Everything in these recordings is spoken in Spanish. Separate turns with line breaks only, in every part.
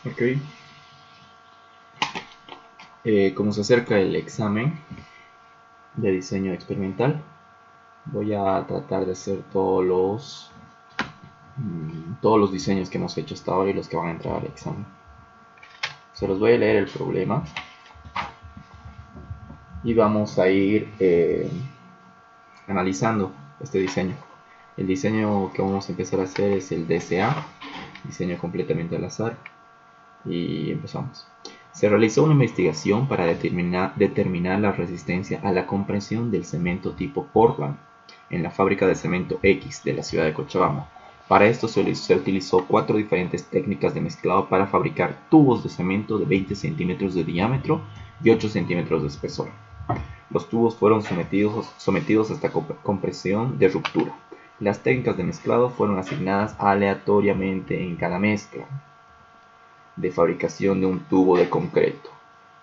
Ok. Como se acerca el examen de diseño experimental, voy a tratar de hacer todos los diseños que hemos hecho hasta ahora y los que van a entrar al examen. Se los voy a leer el problema y vamos a ir analizando este diseño. El diseño que vamos a empezar a hacer es el DCA, diseño completamente al azar, y empezamos. Se realizó una investigación para determinar la resistencia a la compresión del cemento tipo Portland en la fábrica de cemento X de la ciudad de Cochabamba. Para esto se utilizó 4 diferentes técnicas de mezclado para fabricar tubos de cemento de 20 centímetros de diámetro y 8 centímetros de espesor. Los tubos fueron sometidos a esta compresión de ruptura. Las técnicas de mezclado fueron asignadas aleatoriamente en cada mezcla de fabricación de un tubo de concreto.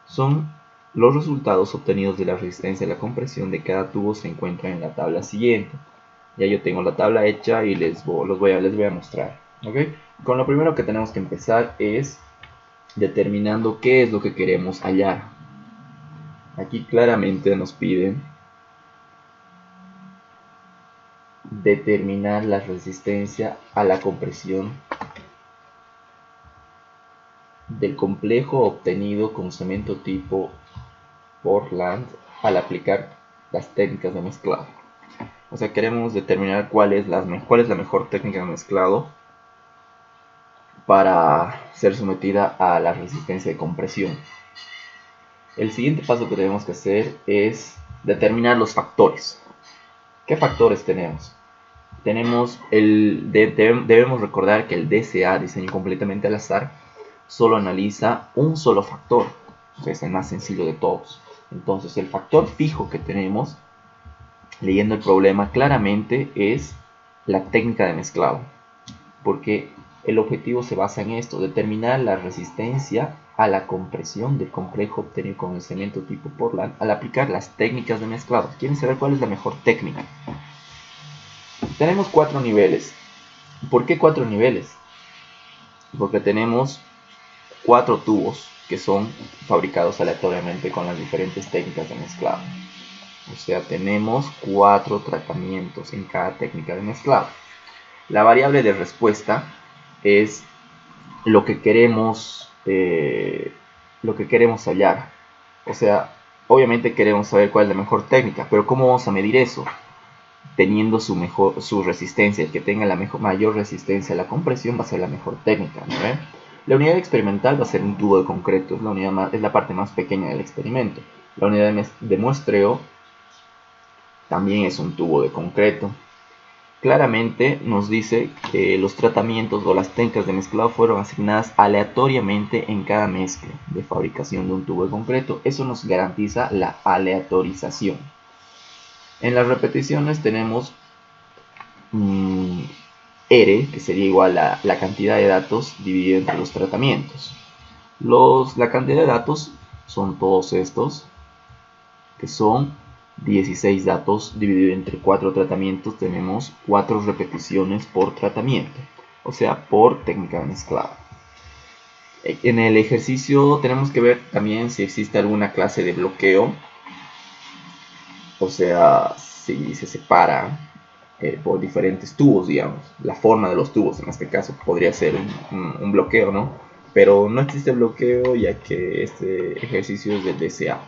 Son los resultados obtenidos de la resistencia a la compresión de cada tubo se encuentran en la tabla siguiente. Ya yo tengo la tabla hecha y les voy a mostrar. ¿Okay? Con lo primero que tenemos que empezar es determinando qué es lo que queremos hallar. Aquí claramente nos piden determinar la resistencia a la compresión del complejo obtenido con cemento tipo Portland al aplicar las técnicas de mezclado. O sea, queremos determinar cuál es la mejor técnica de mezclado para ser sometida a la resistencia de compresión. El siguiente paso que tenemos que hacer es determinar los factores. ¿Qué factores tenemos? Debemos recordar que el DCA, diseño completamente al azar, solo analiza un solo factor, que es el más sencillo de todos. Entonces el factor fijo que tenemos, leyendo el problema claramente, es la técnica de mezclado, porque el objetivo se basa en esto, determinar la resistencia a la compresión del complejo obtenido con el cemento tipo Portland al aplicar las técnicas de mezclado. ¿Quieren saber cuál es la mejor técnica? Tenemos 4 niveles. ¿Por qué 4 niveles? Porque tenemos 4 tubos que son fabricados aleatoriamente con las diferentes técnicas de mezclado. O sea, tenemos 4 tratamientos en cada técnica de mezclado. La variable de respuesta es lo que queremos hallar. O sea, obviamente queremos saber cuál es la mejor técnica, pero ¿cómo vamos a medir eso? Teniendo su resistencia, el que tenga la mayor resistencia a la compresión va a ser la mejor técnica, ¿no? La unidad experimental va a ser un tubo de concreto, es la parte más pequeña del experimento. La unidad de muestreo también es un tubo de concreto. Claramente nos dice que los tratamientos o las técnicas de mezclado fueron asignadas aleatoriamente en cada mezcla de fabricación de un tubo de concreto. Eso nos garantiza la aleatorización. En las repeticiones tenemos R, que sería igual a la cantidad de datos dividida entre los tratamientos. La cantidad de datos son todos estos, que son 16 datos dividido entre 4 tratamientos. Tenemos 4 repeticiones por tratamiento, o sea, por técnica de mezclado. En el ejercicio tenemos que ver también si existe alguna clase de bloqueo, o sea, si se separa por diferentes tubos, digamos. La forma de los tubos en este caso podría ser un bloqueo, ¿no? Pero no existe bloqueo ya que este ejercicio es del DCA.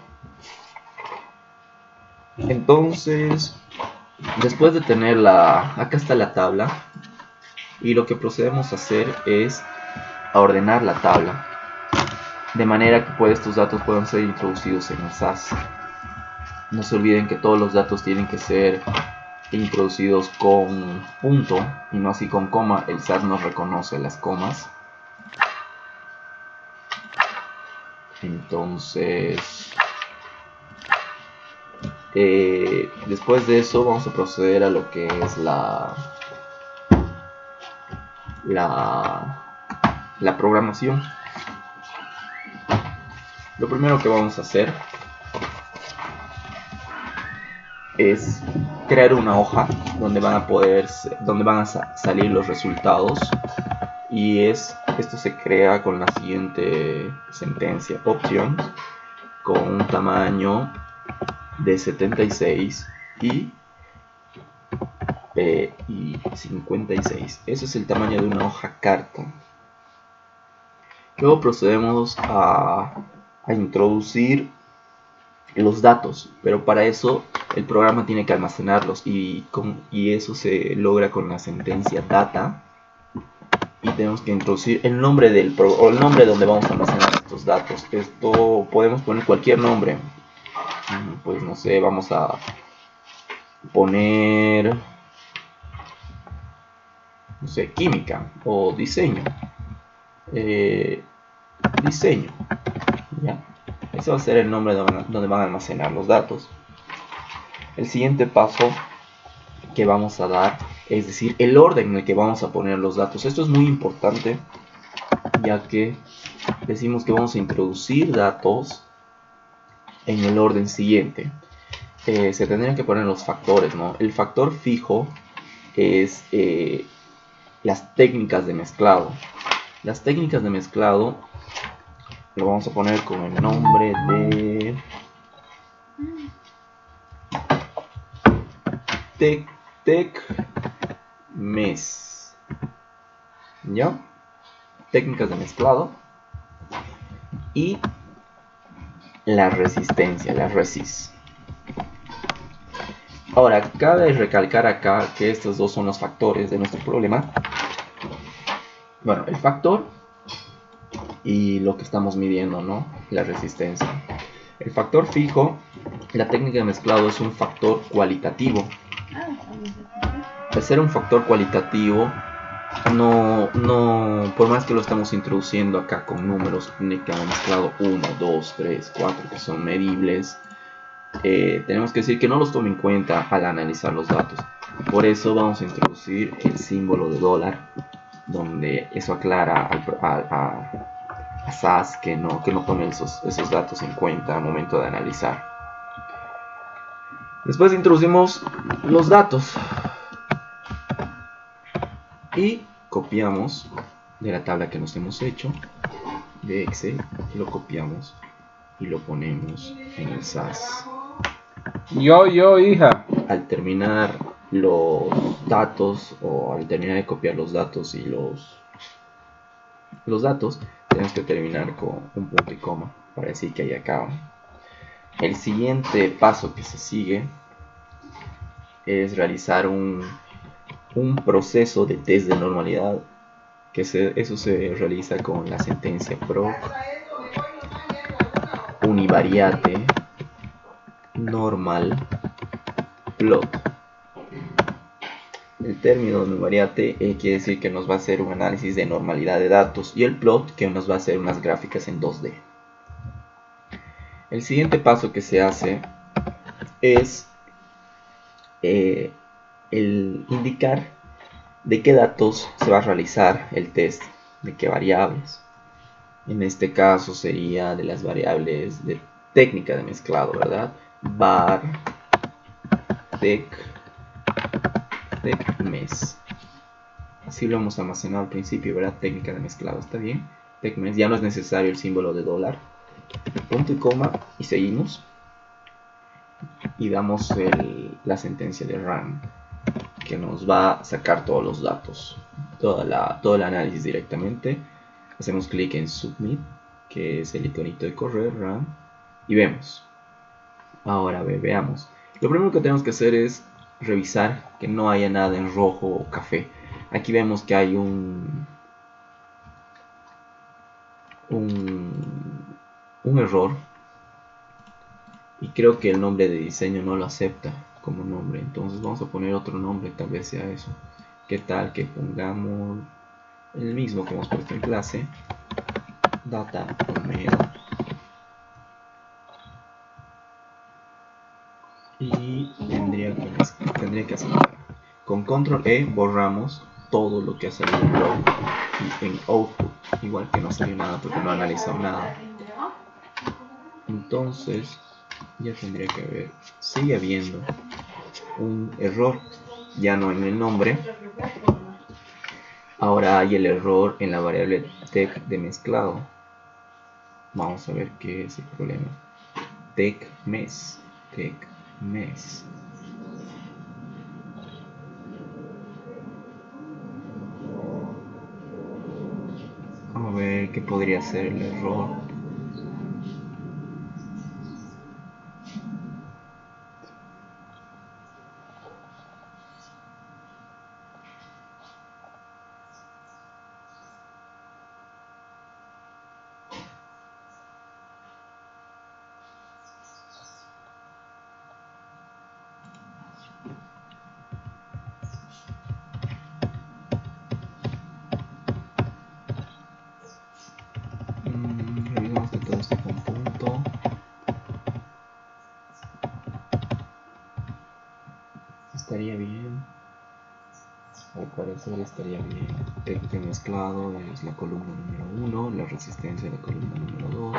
Entonces, después de tener acá está la tabla, y lo que procedemos a hacer es a ordenar la tabla de manera que estos datos puedan ser introducidos en el SAS. No se olviden que todos los datos tienen que ser introducidos con punto y no así con coma. El SAS no reconoce las comas. Entonces, después de eso vamos a proceder a lo que es la programación. Lo primero que vamos a hacer es crear una hoja donde van a salir los resultados, y es Esto se crea con la siguiente sentencia: options con un tamaño de 76 y 56. Ese es el tamaño de una hoja carta. Luego procedemos a introducir los datos, pero para eso el programa tiene que almacenarlos y eso se logra con la sentencia data, y tenemos que introducir el nombre o el nombre donde vamos a almacenar estos datos. Esto podemos poner cualquier nombre, pues no sé, vamos a poner, no sé, química o diseño. Diseño, ¿ya? Ese va a ser el nombre donde van a almacenar los datos. El siguiente paso que vamos a dar, es decir, el orden en el que vamos a poner los datos. Esto es muy importante, ya que decimos que vamos a introducir datos en el orden siguiente. Se tendrían que poner los factores, ¿no? El factor fijo es las técnicas de mezclado. Las técnicas de mezclado lo vamos a poner con el nombre de TecMes, ¿ya? Técnicas de mezclado. Y la resistencia, la resist. Ahora, cabe recalcar acá que estos dos son los factores de nuestro problema. Bueno, el factor y lo que estamos midiendo, ¿no? La resistencia. El factor fijo, la técnica de mezclado es un factor cualitativo. Al ser un factor cualitativo, por más que lo estamos introduciendo acá con números, que han mezclado 1, 2, 3, 4, que son medibles, tenemos que decir que no los tome en cuenta al analizar los datos. Por eso vamos a introducir el símbolo de dólar, donde eso aclara a SAS que no tome esos datos en cuenta al momento de analizar. Después introducimos los datos y copiamos de la tabla que nos hemos hecho de Excel, lo copiamos y lo ponemos en el SAS.
Hija.
Al terminar los datos, o al terminar de copiar los datos y los datos, tenemos que terminar con un punto y coma para decir que ahí acaba. El siguiente paso que se sigue es realizar un proceso de test de normalidad, que eso se realiza con la sentencia proc univariate normal plot. El término univariate quiere decir que nos va a hacer un análisis de normalidad de datos, y el plot que nos va a hacer unas gráficas en 2D. El siguiente paso que se hace es el indicar de qué datos se va a realizar el test, de qué variables. En este caso sería de las variables de técnica de mezclado, ¿verdad? Var TecMes. Así lo hemos almacenado al principio, ¿verdad? Técnica de mezclado, ¿está bien? TecMes, ya no es necesario el símbolo de dólar. Punto y coma y seguimos. Y damos la sentencia de run, que nos va a sacar todos los datos, todo el análisis directamente. Hacemos clic en submit, que es el iconito de correr, run, y vemos. Ahora veamos. Lo primero que tenemos que hacer es revisar que no haya nada en rojo o café. Aquí vemos que hay un error, y creo que el nombre de diseño no lo acepta como nombre. Entonces vamos a poner otro nombre, tal vez sea eso. ¿Qué tal que pongamos el mismo que hemos puesto en clase? Data Homero. Y tendría que aceptar. Con control E borramos todo lo que ha salido en Log y en Output, igual que no salió nada porque no ha analizado nada. Entonces ya tendría que haber, sigue habiendo un error, ya no en el nombre. Ahora hay el error en la variable tec de mezclado. Vamos a ver qué es el problema. Tec mes. Vamos a ver qué podría ser el error. Revisamos que todo esté con punto. Estaría bien. Al parecer estaría bien. Tec de mezclado es la columna número 1, la resistencia de la columna número 2.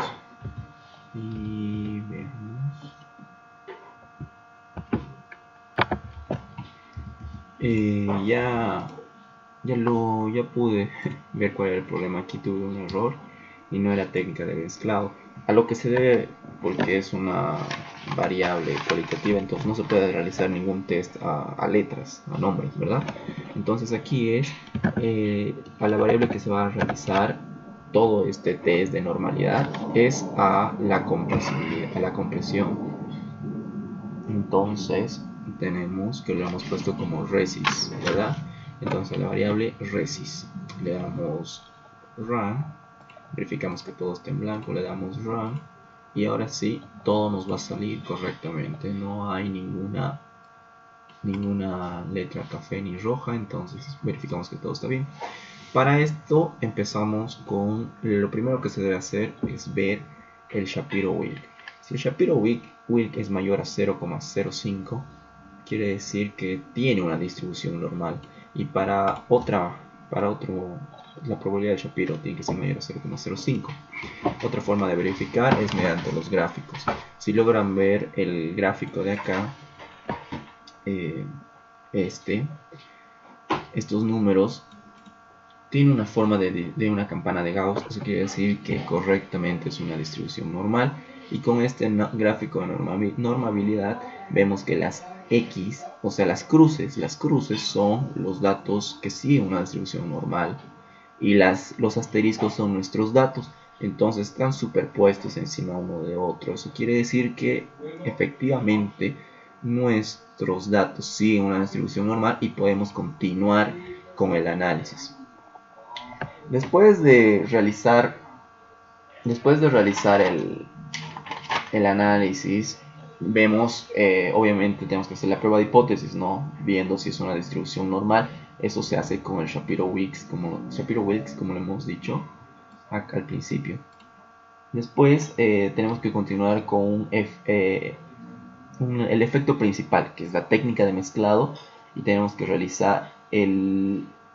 Y veamos. Ya pude ver cuál era el problema. Aquí tuve un error y no era técnica de mezclado. A lo que se debe porque es una variable cualitativa, entonces no se puede realizar ningún test a letras, a nombres, ¿verdad? Entonces aquí es a la variable que se va a realizar todo este test de normalidad es a la compresión. Entonces tenemos que lo hemos puesto como resis, ¿verdad? Entonces la variable resis, le damos run, verificamos que todo esté en blanco, le damos run y ahora sí todo nos va a salir correctamente, no hay ninguna letra café ni roja, entonces verificamos que todo está bien. Para esto empezamos con lo primero que se debe hacer es ver el Shapiro-Wilk. Si el Shapiro-Wilk es mayor a 0,05, quiere decir que tiene una distribución normal. Y para otro, la probabilidad de Shapiro tiene que ser mayor a 0,05. Otra forma de verificar es mediante los gráficos. Si logran ver el gráfico de acá, estos números tiene una forma de una campana de Gauss, eso quiere decir que correctamente es una distribución normal. Y con este gráfico de normabilidad vemos que las X, o sea las cruces son los datos que siguen una distribución normal y los asteriscos son nuestros datos. Entonces están superpuestos encima uno de otro. Eso quiere decir que efectivamente nuestros datos siguen una distribución normal y podemos continuar con el análisis. Después de realizar el análisis, vemos, obviamente tenemos que hacer la prueba de hipótesis, ¿no? Viendo si es una distribución normal. Eso se hace con el Shapiro-Wilks, como lo hemos dicho acá al principio. Después tenemos que continuar con el efecto principal, que es la técnica de mezclado, y tenemos que realizar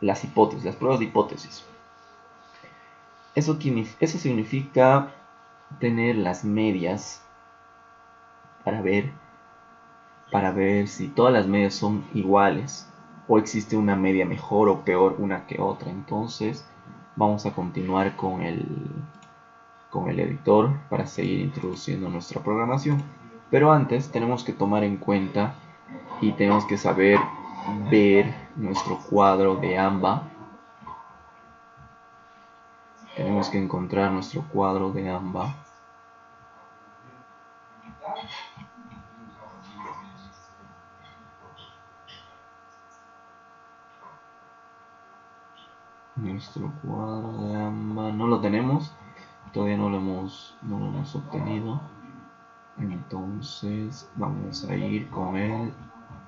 las pruebas de hipótesis. Eso significa tener las medias para ver si todas las medias son iguales o existe una media mejor o peor una que otra. Entonces vamos a continuar con el editor para seguir introduciendo nuestra programación. Pero antes tenemos que tomar en cuenta y tenemos que saber ver nuestro cuadro de AMBA. Tenemos que encontrar nuestro cuadro de AMBA. Nuestro cuadro de AMBA no lo tenemos, todavía no lo hemos obtenido. Entonces vamos a ir con el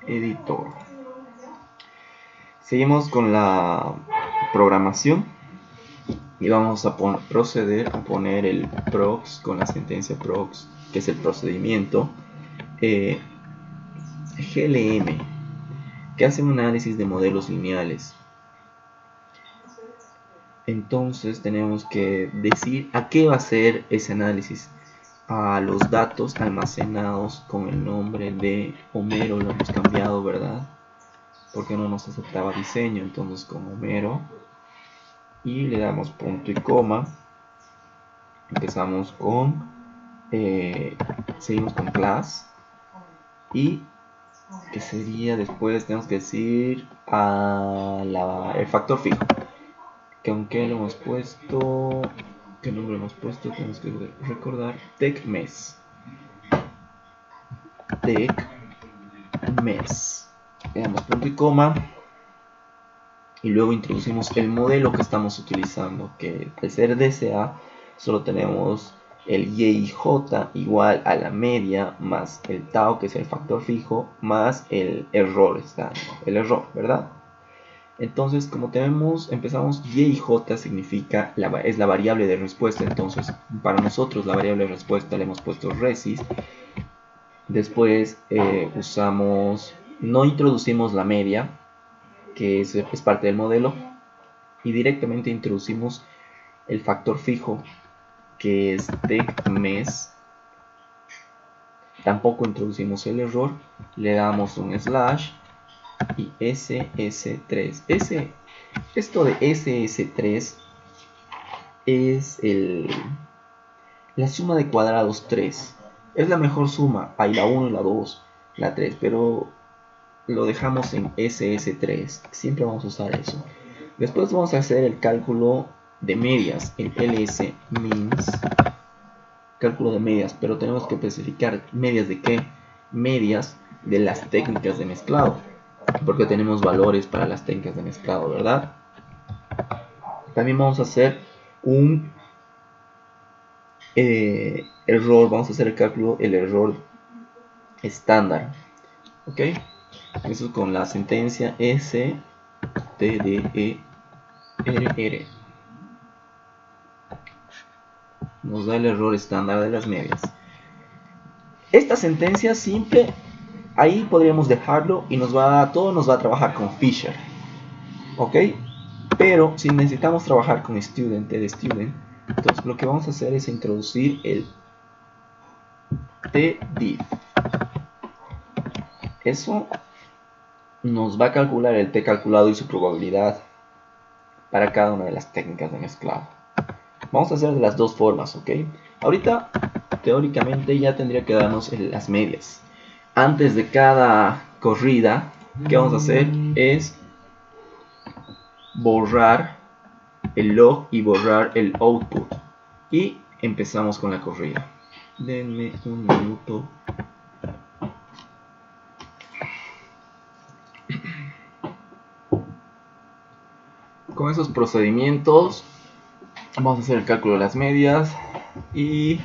editor. Seguimos con la programación y vamos a proceder a poner el prox con la sentencia prox, que es el procedimiento GLM, que hace un análisis de modelos lineales. Entonces tenemos que decir a qué va a ser ese análisis. A los datos almacenados con el nombre de Homero, lo hemos cambiado, ¿verdad? Porque no nos aceptaba diseño, entonces con Homero y le damos punto y coma. Empezamos con seguimos con class, y que sería después, tenemos que decir el factor fijo, que aunque lo hemos puesto, ¿qué nombre hemos puesto? Tenemos que recordar TechMes. TechMes. Le damos punto y coma y luego introducimos el modelo que estamos utilizando, que al ser DCA solo tenemos el y y j igual a la media más el tau, que es el factor fijo, más el error, ¿verdad? Entonces, como tenemos, empezamos y y j significa, es la variable de respuesta. Entonces, para nosotros la variable de respuesta le hemos puesto resis. Después no introducimos la media, que es parte del modelo, y directamente introducimos el factor fijo, que es TechMes. Tampoco introducimos el error, le damos un slash y ss3. Esto de ss3 es la suma de cuadrados 3. Es la mejor suma, hay la 1, la 2, la 3, pero lo dejamos en ss3. Siempre vamos a usar eso. Después vamos a hacer el cálculo de medias, el ls-mins, cálculo de medias, pero tenemos que especificar medias de qué, medias de las técnicas de mezclado, porque tenemos valores para las técnicas de mezclado, ¿verdad? También vamos a hacer un error, vamos a hacer el cálculo, el error estándar, ¿ok? Eso con la sentencia STDERR. Nos da el error estándar de las medias. Esta sentencia simple, ahí podríamos dejarlo y todo nos va a trabajar con Fisher, ¿ok? Pero si necesitamos trabajar con student, entonces lo que vamos a hacer es introducir el tdiff. Eso nos va a calcular el t calculado y su probabilidad para cada una de las técnicas de mezclado. Vamos a hacer de las dos formas, ¿ok? Ahorita, teóricamente, ya tendría que darnos las medias. Antes de cada corrida, ¿qué vamos a hacer? Es borrar el log y borrar el output. Y empezamos con la corrida. Denme un minuto. Con esos procedimientos vamos a hacer el cálculo de las medias y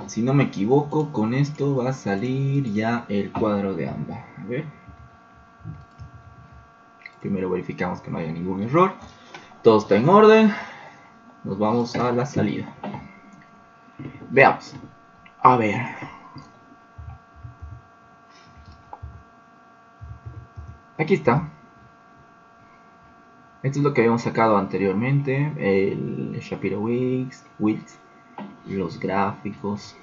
si no me equivoco con esto va a salir ya el cuadro de AMBA. A ver. Primero verificamos que no haya ningún error, todo está en orden, nos vamos a la salida. Veamos, a ver, aquí está. Esto es lo que habíamos sacado anteriormente, el Shapiro-Wilks, los gráficos,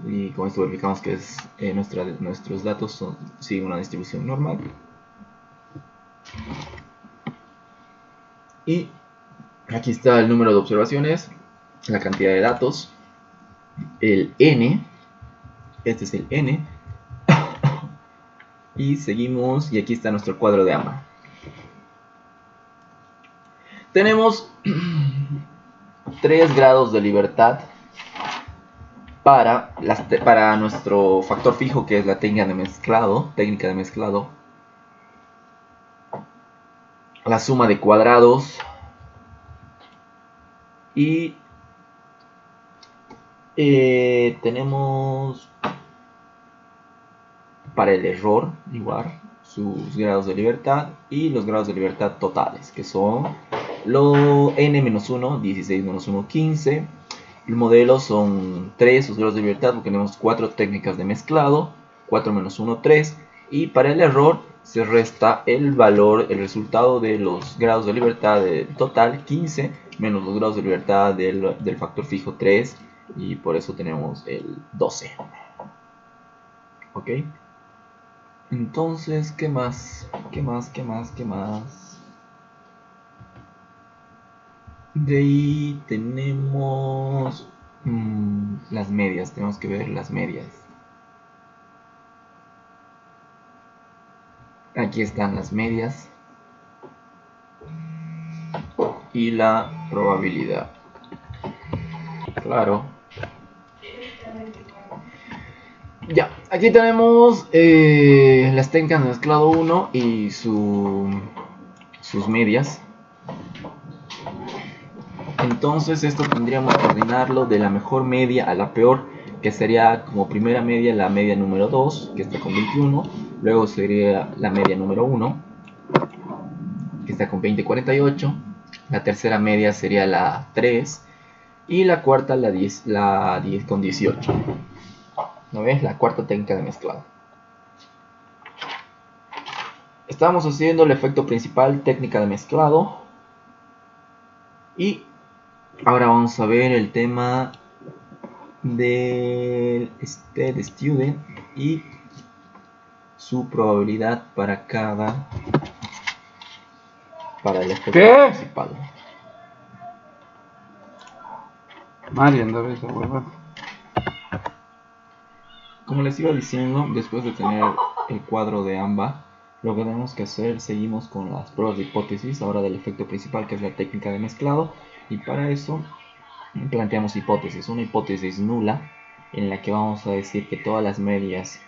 y con esto verificamos que nuestros datos siguen una distribución normal. Y aquí está el número de observaciones, la cantidad de datos, el n, este es el n, y seguimos, y aquí está nuestro cuadro de AMBA. Tenemos 3 grados de libertad para nuestro factor fijo, que es la técnica de mezclado. La suma de cuadrados y tenemos para el error igual sus grados de libertad y los grados de libertad totales, que son lo n-1, 16-1, 15. El modelo son 3 sus grados de libertad, porque tenemos 4 técnicas de mezclado, 4 menos 1, 3. Y para el error se resta el valor, el resultado de los grados de libertad total, 15, menos los grados de libertad del factor fijo, 3. Y por eso tenemos el 12. ¿Ok? Entonces, ¿qué más? ¿Qué más? De ahí tenemos las medias. Tenemos que ver las medias. Aquí están las medias y la probabilidad. Claro. Ya, aquí tenemos las técnicas de mezclado 1 y sus medias. Entonces esto tendríamos que ordenarlo de la mejor media a la peor, que sería como primera media la media número 2, que está con 21. Luego sería la media número 1, que está con 20,48. La tercera media sería la 3. Y la cuarta la 10 con 18. ¿No ves? La cuarta técnica de mezclado. Estamos haciendo el efecto principal, técnica de mezclado. Y ahora vamos a ver el tema del student y su probabilidad para el efecto principal.
Mario, anda esa hueva.
Como les iba diciendo, después de tener el cuadro de AMBA, lo que tenemos que hacer, seguimos con las pruebas de hipótesis, ahora del efecto principal, que es la técnica de mezclado, y para eso planteamos hipótesis. Una hipótesis nula, en la que vamos a decir que todas las medias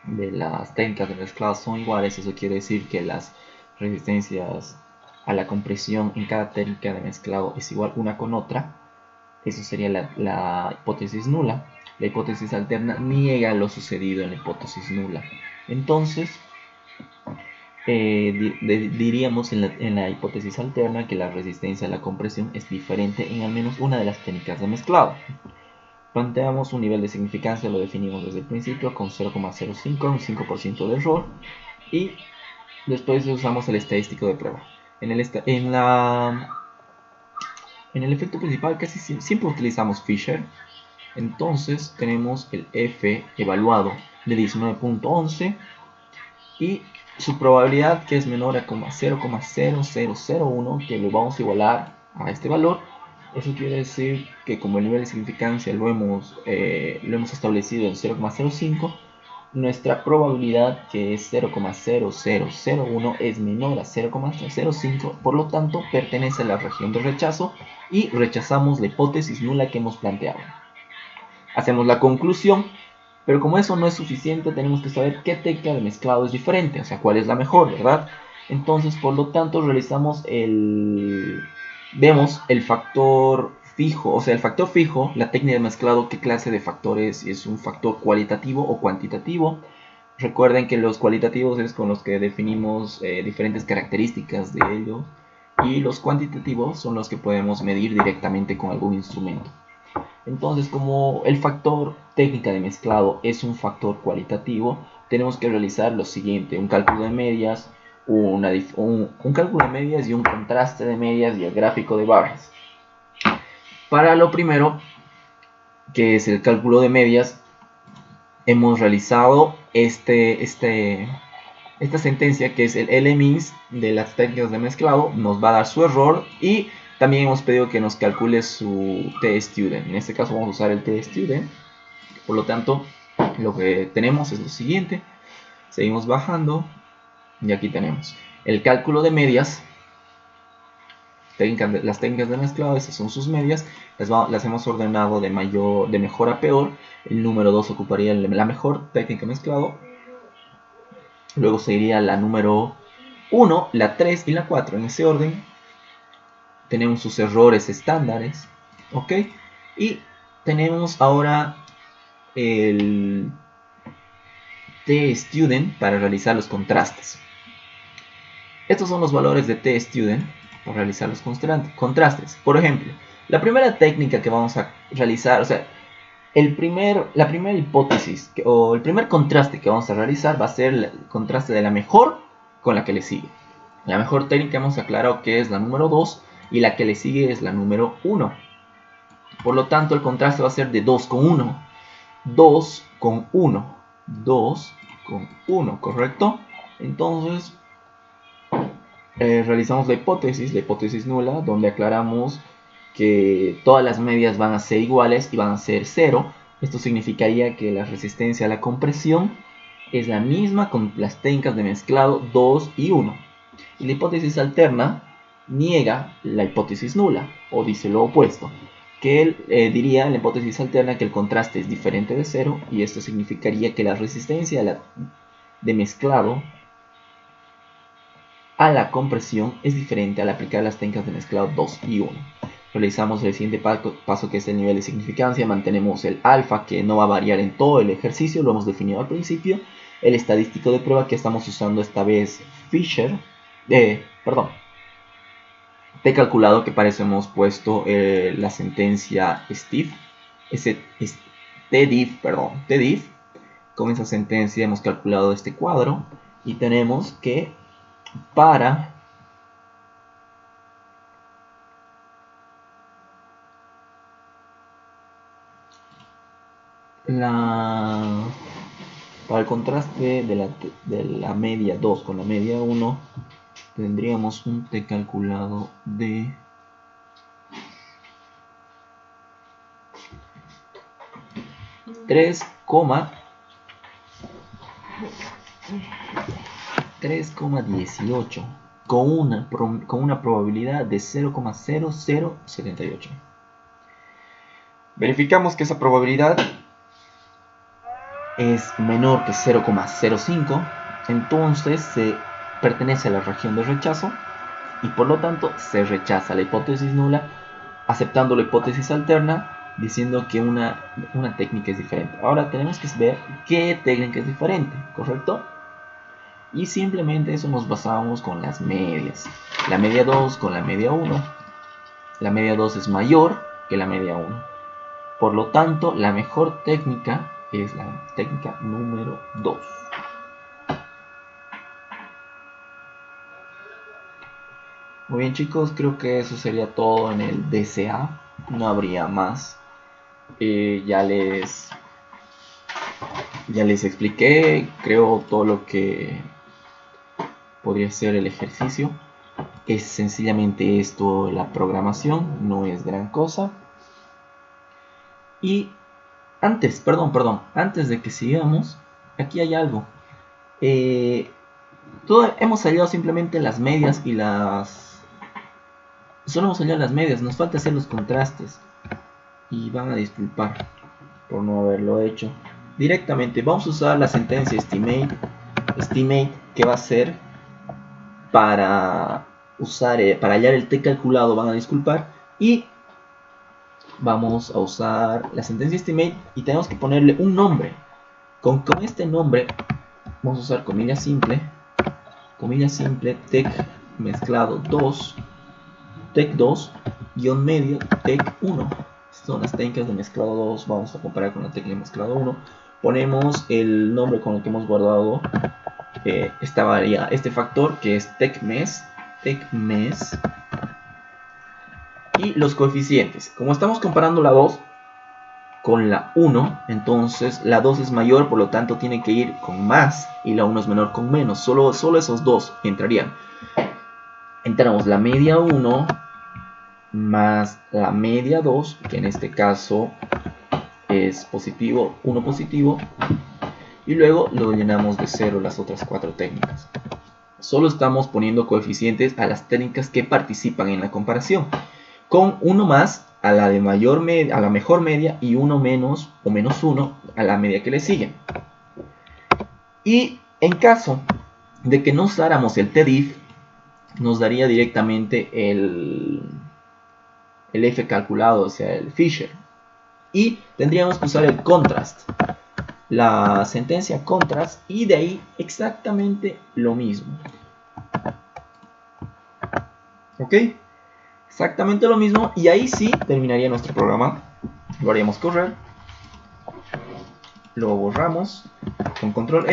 de las técnicas de mezclado son iguales. Eso quiere decir que las resistencias a la compresión en cada técnica de mezclado es igual una con otra. Eso sería la hipótesis nula. La hipótesis alterna niega lo sucedido en la hipótesis nula. Entonces, diríamos en la hipótesis alterna que la resistencia a la compresión es diferente en al menos una de las técnicas de mezclado. Planteamos un nivel de significancia, lo definimos desde el principio con 0,05, un 5% de error, y después usamos el estadístico de prueba. En el efecto principal casi siempre utilizamos Fisher. Entonces tenemos el F evaluado de 19,11 y su probabilidad, que es menor a 0,0001, que lo vamos a igualar a este valor. Eso quiere decir que como el nivel de significancia lo hemos establecido en 0,05, nuestra probabilidad, que es 0,0001, es menor a 0,05, por lo tanto pertenece a la región de rechazo y rechazamos la hipótesis nula que hemos planteado. Hacemos la conclusión, pero como eso no es suficiente, tenemos que saber qué técnica de mezclado es diferente, o sea, cuál es la mejor, ¿verdad? Entonces, por lo tanto, vemos el factor fijo, o sea, el factor fijo, la técnica de mezclado, qué clase de factor es un factor cualitativo o cuantitativo. Recuerden que los cualitativos es con los que definimos diferentes características de ellos, y los cuantitativos son los que podemos medir directamente con algún instrumento. Entonces, como el factor técnica de mezclado es un factor cualitativo, tenemos que realizar lo siguiente: un cálculo de medias, un cálculo de medias y un contraste de medias y el gráfico de barras. Para lo primero, que es el cálculo de medias, hemos realizado esta sentencia, que es el LMINS de las técnicas de mezclado, nos va a dar su error, y también hemos pedido que nos calcule su tstudent. En este caso vamos a usar el tstudent. Por lo tanto, lo que tenemos es lo siguiente. Seguimos bajando y aquí tenemos el cálculo de medias. Las técnicas de mezclado, esas son sus medias. Las hemos ordenado de mejor a peor. El número 2 ocuparía la mejor técnica de mezclado. Luego seguiría la número 1, la 3 y la 4 en ese orden. Tenemos sus errores estándares, ¿ok? Y tenemos ahora el tstudent para realizar los contrastes. Estos son los valores de tstudent para realizar los contrastes. Por ejemplo, la primera técnica que vamos a realizar, o sea, la primera hipótesis o el primer contraste que vamos a realizar va a ser el contraste de la mejor con la que le sigue. La mejor técnica hemos aclarado que es la número 2 y la que le sigue es la número 1. Por lo tanto, el contraste va a ser de 2 con 1. 2 con 1. 2 con 1, ¿correcto? Entonces, realizamos la hipótesis nula, donde aclaramos que todas las medias van a ser iguales y van a ser 0. Esto significaría que la resistencia a la compresión es la misma con las técnicas de mezclado 2 y 1. Y la hipótesis alterna niega la hipótesis nula, o dice lo opuesto, que él diría en la hipótesis alterna que el contraste es diferente de 0, y esto significaría que la resistencia de mezclado a la compresión es diferente al aplicar las técnicas de mezclado 2 y 1. Realizamos el siguiente paso, que es el nivel de significancia. Mantenemos el alfa, que no va a variar en todo el ejercicio, lo hemos definido al principio. El estadístico de prueba, que estamos usando esta vez Fisher, T calculado, que para eso hemos puesto la sentencia TDIF. Con esa sentencia hemos calculado este cuadro y tenemos que para el contraste de la media 2 con la media 1 tendríamos un T calculado de 3,18 con una probabilidad de 0,0078. Verificamos que esa probabilidad es menor que 0,05, entonces se pertenece a la región de rechazo y por lo tanto se rechaza la hipótesis nula, aceptando la hipótesis alterna, diciendo que una técnica es diferente. Ahora tenemos que ver qué técnica es diferente, ¿correcto? Y simplemente eso nos basamos con las medias. La media 2 con la media 1. La media 2 es mayor que la media 1. Por lo tanto, la mejor técnica es la técnica número 2. Muy bien, chicos, creo que eso sería todo en el DCA. No habría más. Ya les expliqué, creo, todo lo que podría ser el ejercicio. Es sencillamente esto, la programación, no es gran cosa. Y antes de que sigamos, aquí hay algo. Hemos salido simplemente las medias y solo hemos salido las medias, nos falta hacer los contrastes. Y van a disculpar por no haberlo hecho. Directamente vamos a usar la sentencia estimate, que va a ser para hallar el T calculado, van a disculpar. Y vamos a usar la sentencia estimate y tenemos que ponerle un nombre. Con este nombre vamos a usar comilla simple, tec mezclado 2, tec 2, guión medio, tec 1. Estas son las técnicas de mezclado 2, vamos a comparar con la técnica de mezclado 1. Ponemos el nombre con el que hemos guardado este factor, que es tecmes, y los coeficientes. Como estamos comparando la 2 con la 1, entonces la 2 es mayor, por lo tanto tiene que ir con más, y la 1 es menor con menos. Solo esos dos entrarían. Entramos la media 1 más la media 2, que en este caso es positivo, 1 positivo, y luego lo llenamos de 0 las otras 4 técnicas. Solo estamos poniendo coeficientes a las técnicas que participan en la comparación, con 1 más a la mejor media y 1 menos o menos 1 a la media que le sigue. Y en caso de que no usáramos el TDIF, nos daría directamente el F calculado, o sea, el Fisher. Y tendríamos que usar el contrast, la sentencia contrast, y de ahí exactamente lo mismo. ¿Ok? Exactamente lo mismo, y ahí sí terminaría nuestro programa. Lo haríamos correr, lo borramos con control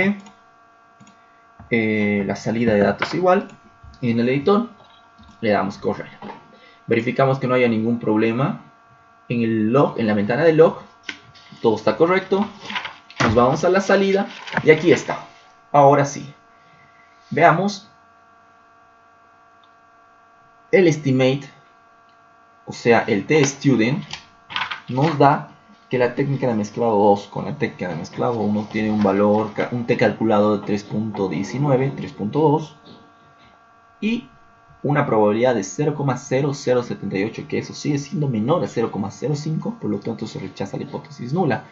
E, la salida de datos igual, y en el editor le damos correr. Verificamos que no haya ningún problema en el log, en la ventana de log, todo está correcto. Nos vamos a la salida y aquí está. Ahora sí, veamos el estimate, o sea, el tstudent, nos da que la técnica de mezclado 2 con la técnica de mezclado 1 tiene un valor, un t calculado de 3.19, 3.2 y una probabilidad de 0,0078, que eso sigue siendo menor a 0,05, por lo tanto se rechaza la hipótesis nula.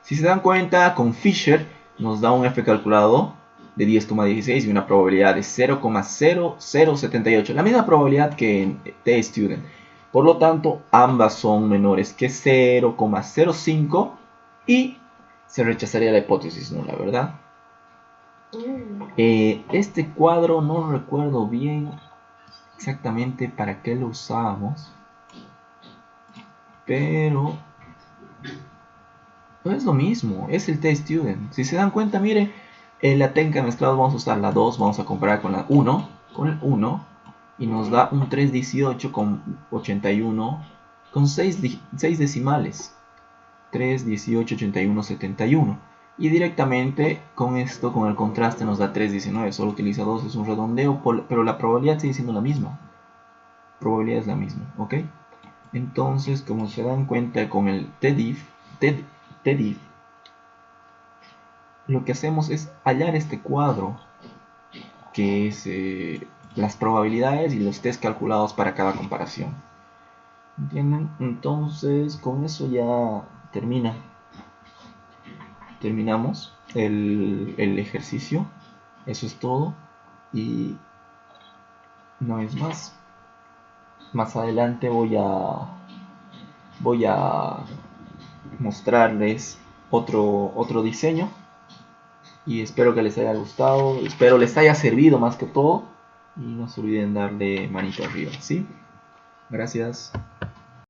Si se dan cuenta, con Fisher nos da un F calculado de 10,16 y una probabilidad de 0,0078, la misma probabilidad que en tstudent. Por lo tanto, ambas son menores que 0,05 y se rechazaría la hipótesis nula, ¿verdad? Este cuadro no recuerdo bien exactamente para qué lo usábamos, pero no es lo mismo, es el tstudent. Si se dan cuenta, mire, en la técnica de mezclados vamos a usar la 2, vamos a comparar con la 1, con el 1, y nos da un 318 con 81, con 6 decimales, 3, 18, 81, 71. Y directamente con esto, con el contraste, nos da 319, solo utiliza 2, es un redondeo, pero la probabilidad sigue siendo la misma. Probabilidad es la misma, ¿ok? Entonces, como se dan cuenta con el TDIF, lo que hacemos es hallar este cuadro, que es las probabilidades y los test calculados para cada comparación. ¿Entienden? Entonces, con eso ya terminamos el ejercicio. Eso es todo. Y no es más. Más adelante voy a mostrarles otro diseño y espero que les haya gustado, espero les haya servido más que todo y no se olviden darle manito arriba, ¿sí? Gracias.